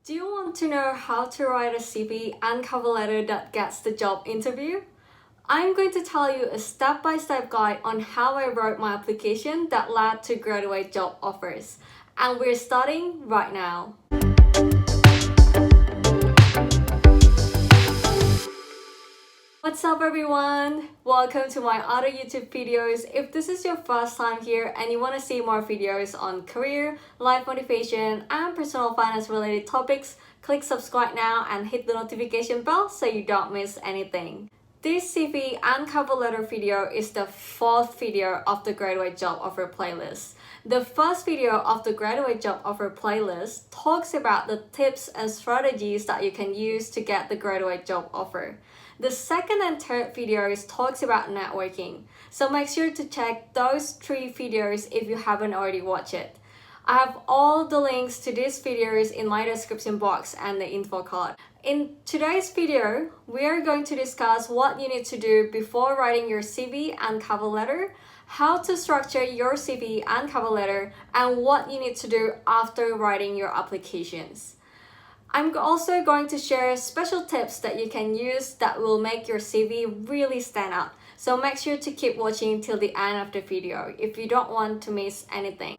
Do you want to know how to write a CV and cover letter that gets the job interview? I'm going to tell you a step-by-step guide on how I wrote my application that led to graduate job offers. And we're starting right now. What's up everyone? Welcome to my other YouTube videos. If this is your first time here and you want to see more videos on career, life motivation, and personal finance related topics, click subscribe now and hit the notification bell so you don't miss anything. This CV and cover letter video is the fourth video of the graduate job offer playlist. The first video of the graduate job offer playlist talks about the tips and strategies that you can use to get the graduate job offer. The second and third videos talks about networking, so make sure to check those three videos if you haven't already watched it. I have all the links to these videos in my description box and the info card. In today's video, we are going to discuss what you need to do before writing your CV and cover letter, how to structure your CV and cover letter, and what you need to do after writing your applications. I'm also going to share special tips that you can use that will make your CV really stand out. So make sure to keep watching till the end of the video if you don't want to miss anything.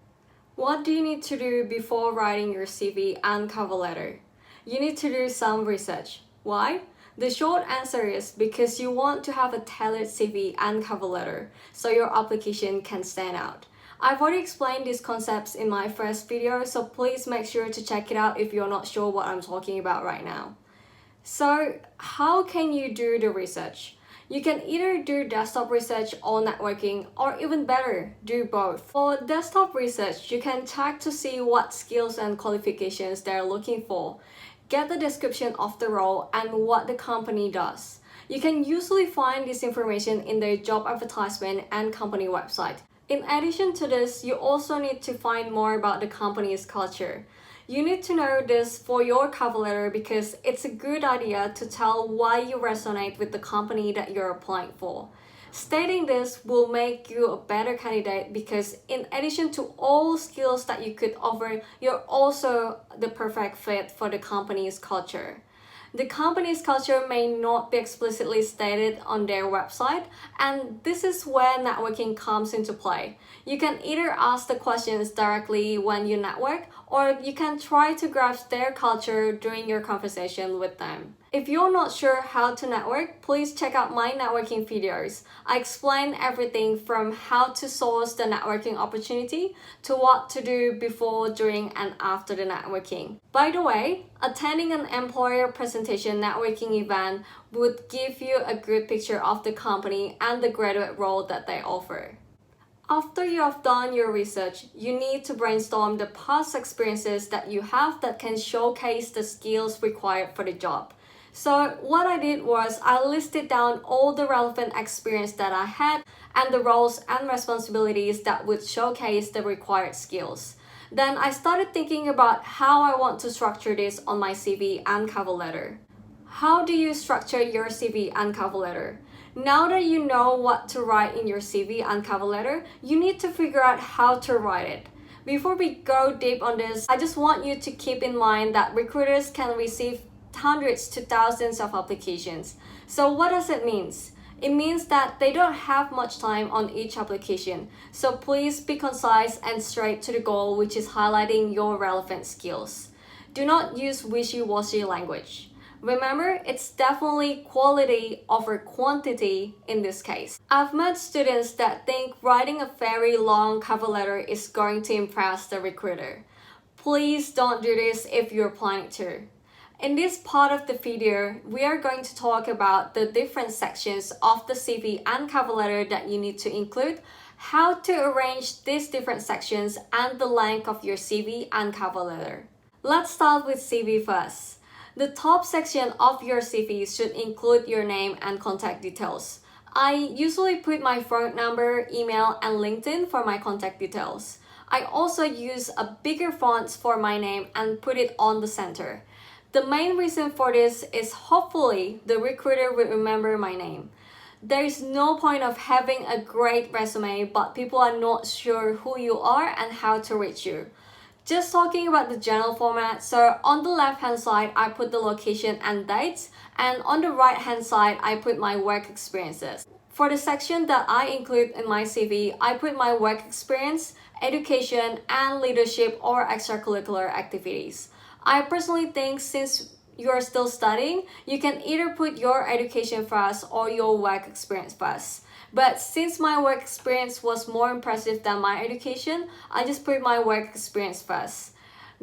What do you need to do before writing your CV and cover letter? You need to do some research. Why? The short answer is because you want to have a tailored CV and cover letter so your application can stand out. I've already explained these concepts in my first video, so please make sure to check it out if you're not sure what I'm talking about right now. So, how can you do the research? You can either do desktop research or networking, or even better, do both. For desktop research, you can check to see what skills and qualifications they're looking for, get the description of the role, and what the company does. You can usually find this information in their job advertisement and company website. In addition to this, you also need to find more about the company's culture. You need to know this for your cover letter because it's a good idea to tell why you resonate with the company that you're applying for. Stating this will make you a better candidate because in addition to all skills that you could offer, you're also the perfect fit for the company's culture. The company's culture may not be explicitly stated on their website, and this is where networking comes into play. You can either ask the questions directly when you network, or you can try to grasp their culture during your conversation with them. If you're not sure how to network, please check out my networking videos. I explain everything from how to source the networking opportunity to what to do before, during, and after the networking. By the way, attending an employer presentation networking event would give you a good picture of the company and the graduate role that they offer. After you have done your research, you need to brainstorm the past experiences that you have that can showcase the skills required for the job. So what I did was I listed down all the relevant experience that I had and the roles and responsibilities that would showcase the required skills. Then I started thinking about how I want to structure this on my CV and cover letter. How do you structure your CV and cover letter? Now that you know what to write in your CV and cover letter, you need to figure out how to write it. Before we go deep on this, I just want you to keep in mind that recruiters can receive hundreds to thousands of applications. So what does it mean? It means that they don't have much time on each application. So please be concise and straight to the goal, which is highlighting your relevant skills. Do not use wishy-washy language. Remember, it's definitely quality over quantity in this case. I've met students that think writing a very long cover letter is going to impress the recruiter. Please don't do this if you're planning to. In this part of the video, we are going to talk about the different sections of the CV and cover letter that you need to include, how to arrange these different sections, and the length of your CV and cover letter. Let's start with CV first. The top section of your CV should include your name and contact details. I usually put my phone number, email, and LinkedIn for my contact details. I also use a bigger font for my name and put it on the center. The main reason for this is hopefully the recruiter will remember my name. There is no point of having a great resume but people are not sure who you are and how to reach you. Just talking about the general format, so on the left hand side, I put the location and dates, and on the right hand side, I put my work experiences. For the section that I include in my CV, I put my work experience, education, and leadership or extracurricular activities. I personally think since you're still studying, you can either put your education first or your work experience first. But since my work experience was more impressive than my education, I just put my work experience first.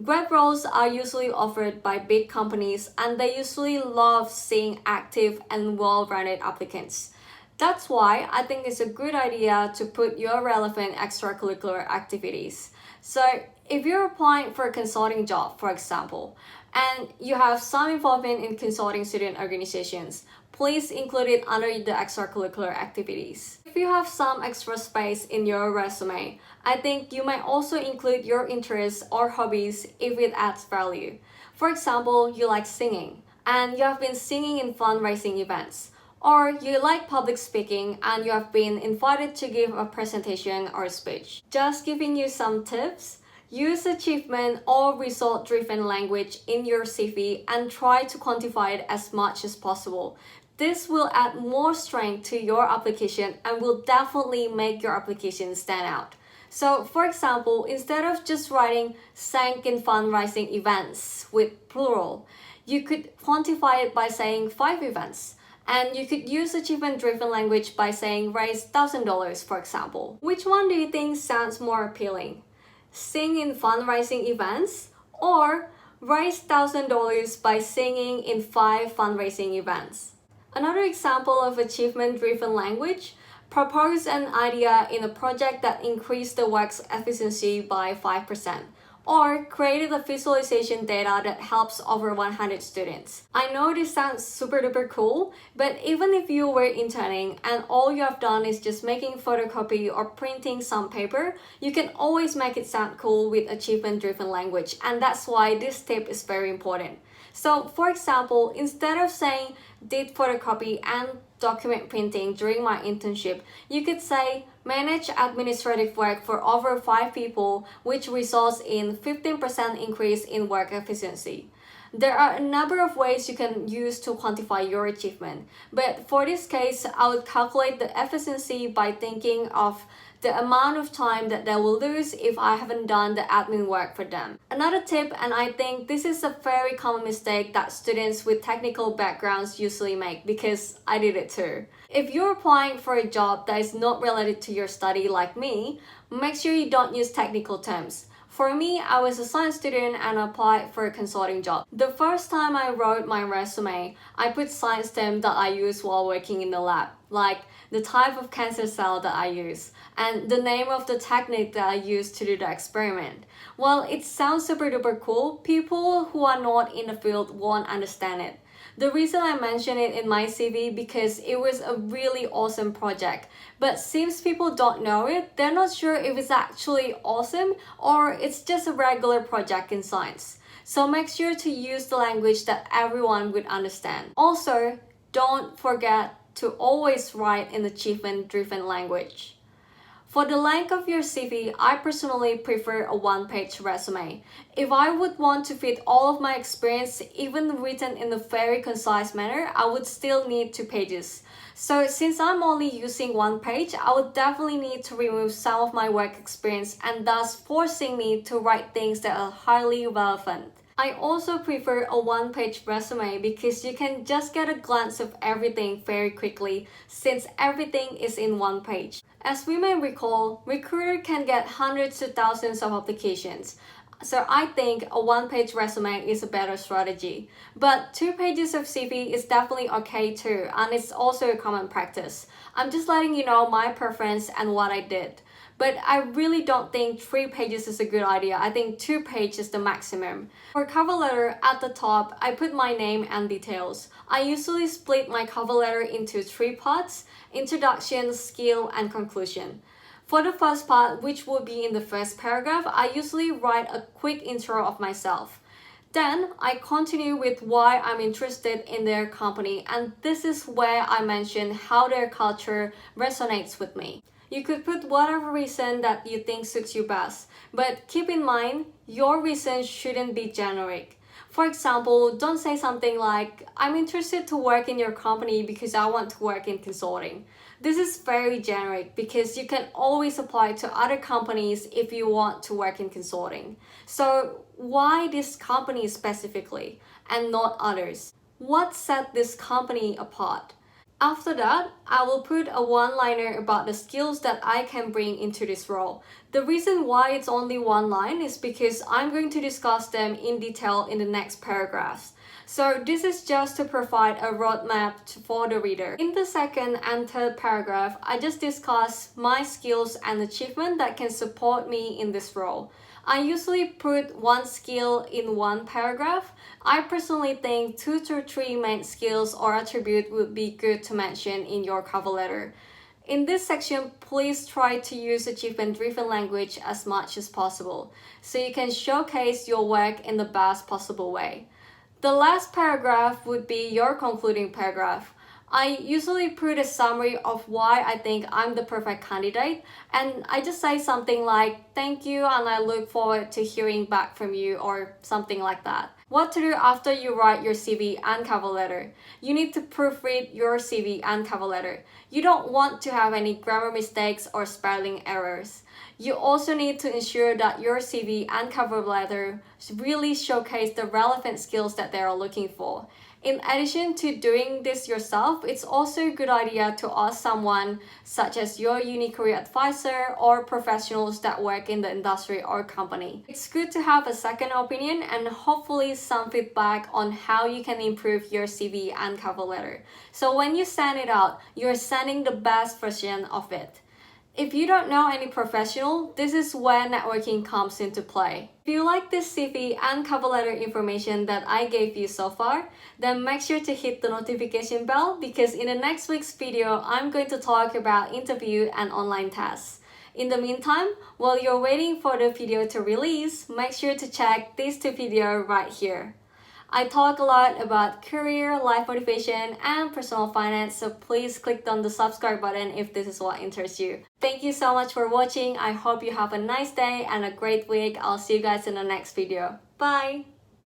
Grad roles are usually offered by big companies and they usually love seeing active and well-rounded applicants. That's why I think it's a good idea to put your relevant extracurricular activities. So if you're applying for a consulting job, for example, and you have some involvement in consulting student organizations, please include it under the extracurricular activities. If you have some extra space in your resume, I think you might also include your interests or hobbies if it adds value. For example, you like singing, and you have been singing in fundraising events. Or you like public speaking and you have been invited to give a presentation or speech. Just giving you some tips. Use achievement or result-driven language in your CV and try to quantify it as much as possible. This will add more strength to your application and will definitely make your application stand out. So, for example, instead of just writing sank in fundraising events with plural, you could quantify it by saying 5 events. And you could use achievement-driven language by saying raise $1,000, for example. Which one do you think sounds more appealing? Sing in fundraising events or raise $1,000 by singing in 5 fundraising events? Another example of achievement-driven language, propose an idea in a project that increased the work's efficiency by 5%. Or created a visualization data that helps over 100 students. I know this sounds super duper cool, but even if you were interning and all you have done is just making photocopy or printing some paper, you can always make it sound cool with achievement-driven language, and that's why this tip is very important. So, for example, instead of saying did photocopy and document printing during my internship, you could say manage administrative work for over 5 people, which results in 15% increase in work efficiency. There are a number of ways you can use to quantify your achievement, but for this case, I would calculate the efficiency by thinking of the amount of time that they will lose if I haven't done the admin work for them. Another tip, and I think this is a very common mistake that students with technical backgrounds usually make, because I did it too. If you're applying for a job that is not related to your study like me, make sure you don't use technical terms. For me, I was a science student and applied for a consulting job. The first time I wrote my resume, I put science terms that I use while working in the lab, like the type of cancer cell that I use, and the name of the technique that I used to do the experiment. While it sounds super duper cool, people who are not in the field won't understand it. The reason I mention it in my CV because it was a really awesome project. But since people don't know it, they're not sure if it's actually awesome or it's just a regular project in science. So make sure to use the language that everyone would understand. Also, don't forget to always write in achievement-driven language. For the length of your CV, I personally prefer a one-page resume. If I would want to fit all of my experience, even written in a very concise manner, I would still need 2 pages. So since I'm only using 1 page, I would definitely need to remove some of my work experience and thus forcing me to write things that are highly relevant. I also prefer a one-page resume because you can just get a glance of everything very quickly since everything is in 1 page. As we may recall, recruiter can get hundreds to thousands of applications. So I think a one-page resume is a better strategy. But 2 pages of CV is definitely okay too, and it's also a common practice. I'm just letting you know my preference and what I did. But I really don't think 3 pages is a good idea. I think 2 pages is the maximum. For cover letter, at the top, I put my name and details. I usually split my cover letter into 3 parts: introduction, skill, and conclusion. For the first part, which would be in the first paragraph, I usually write a quick intro of myself. Then I continue with why I'm interested in their company, and this is where I mention how their culture resonates with me. You could put whatever reason that you think suits you best, but keep in mind, your reason shouldn't be generic. For example, don't say something like, I'm interested to work in your company because I want to work in consulting. This is very generic because you can always apply to other companies if you want to work in consulting. So why this company specifically and not others? What set this company apart? After that, I will put a one-liner about the skills that I can bring into this role. The reason why it's only one line is because I'm going to discuss them in detail in the next paragraphs. So this is just to provide a roadmap for the reader. In the second and third paragraph, I just discuss my skills and achievement that can support me in this role. I usually put one skill in one paragraph. I personally think 2 to 3 main skills or attributes would be good to mention in your cover letter. In this section, please try to use achievement-driven language as much as possible, so you can showcase your work in the best possible way. The last paragraph would be your concluding paragraph. I usually put a summary of why I think I'm the perfect candidate, and I just say something like, thank you and I look forward to hearing back from you, or something like that. What to do after you write your CV and cover letter? You need to proofread your CV and cover letter. You don't want to have any grammar mistakes or spelling errors. You also need to ensure that your CV and cover letter really showcase the relevant skills that they are looking for. In addition to doing this yourself, it's also a good idea to ask someone such as your uni career advisor or professionals that work in the industry or company. It's good to have a second opinion and hopefully some feedback on how you can improve your CV and cover letter. So when you send it out, you're sending the best version of it. If you don't know any professional, this is where networking comes into play. If you like this CV and cover letter information that I gave you so far, then make sure to hit the notification bell because in the next week's video, I'm going to talk about interview and online tests. In the meantime, while you're waiting for the video to release, make sure to check these 2 videos right here. I talk a lot about career, life motivation, and personal finance, so please click on the subscribe button if this is what interests you. Thank you so much for watching. I hope you have a nice day and a great week. I'll see you guys in the next video. Bye!